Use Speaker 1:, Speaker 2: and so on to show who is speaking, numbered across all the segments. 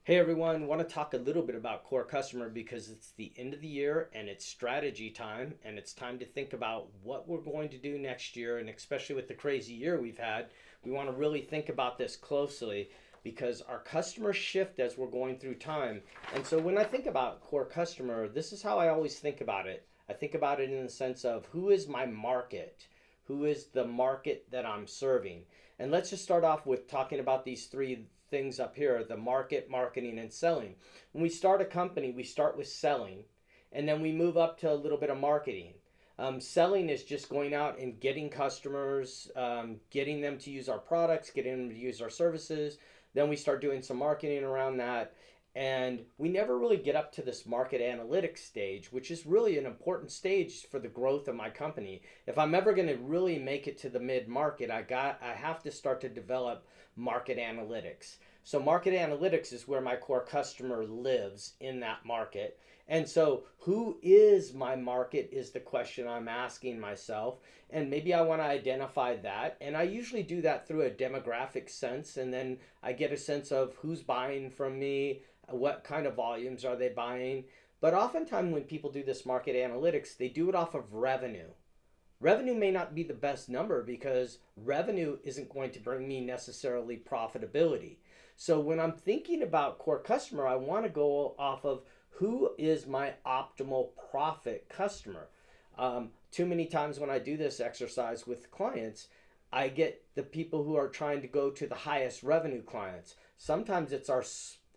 Speaker 1: Hey everyone, want to talk a little bit about core customer because it's the end of the year and it's strategy time and it's time to think about what we're going to do next year, and especially with the crazy year we've had, we want to really think about this closely because our customers shift as we're going through time. And so when I think about core customer, this is how I always think about it. I think about it in the sense of who is my market? Who is the market that I'm serving? And let's just start off with talking about these three things up here: the market, marketing, and selling. When we start a company, we start with selling, and then we move up to a little bit of marketing. Selling is just going out and getting customers, getting them to use our products, getting them to use our services. Then we start doing some marketing around that. And we never really get up to this market analytics stage, which is really an important stage for the growth of my company. If I'm ever going to really make it to the mid market, I have to start to develop market analytics. So market analytics is where my core customer lives in that market. And so who is my market is the question I'm asking myself. And maybe I want to identify that. And I usually do that through a demographic sense. And then I get a sense of who's buying from me, what kind of volumes are they buying. But oftentimes when people do this market analytics, they do it off of revenue. Revenue may not be the best number because revenue isn't going to bring me necessarily profitability. So when I'm thinking about core customer, I want to go off of who is my optimal profit customer. Too many times when I do this exercise with clients, I get the people who are trying to go to the highest revenue clients. Sometimes it's our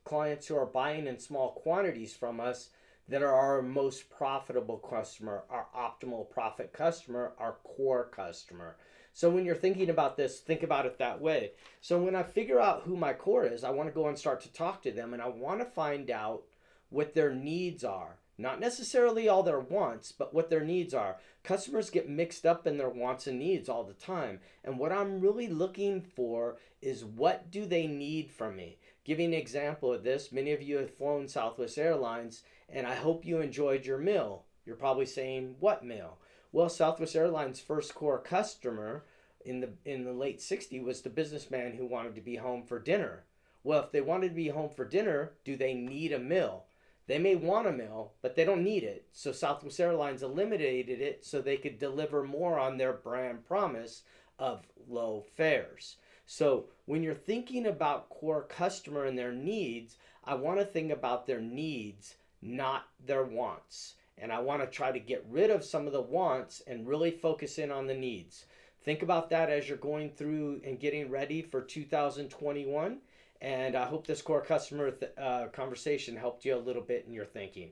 Speaker 1: clients who are buying in small quantities from us that are our most profitable customer, our optimal profit customer, our core customer. So when you're thinking about this, think about it that way. So when I figure out who my core is, I want to go and start to talk to them, and I want to find out what their needs are. Not necessarily all their wants, but what their needs are. Customers get mixed up in their wants and needs all the time. And what I'm really looking for is, what do they need from me? Giving an example of this, many of you have flown Southwest Airlines, and I hope you enjoyed your meal. You're probably saying, what meal? Well, Southwest Airlines' first core customer in the late '60s was the businessman who wanted to be home for dinner. Well, if they wanted to be home for dinner, do they need a meal? They may want a meal, but they don't need it. So Southwest Airlines eliminated it so they could deliver more on their brand promise of low fares. So when you're thinking about core customer and their needs, I want to think about their needs, not their wants. And I want to try to get rid of some of the wants and really focus in on the needs. Think about that as you're going through and getting ready for 2021. And I hope this core customer conversation helped you a little bit in your thinking.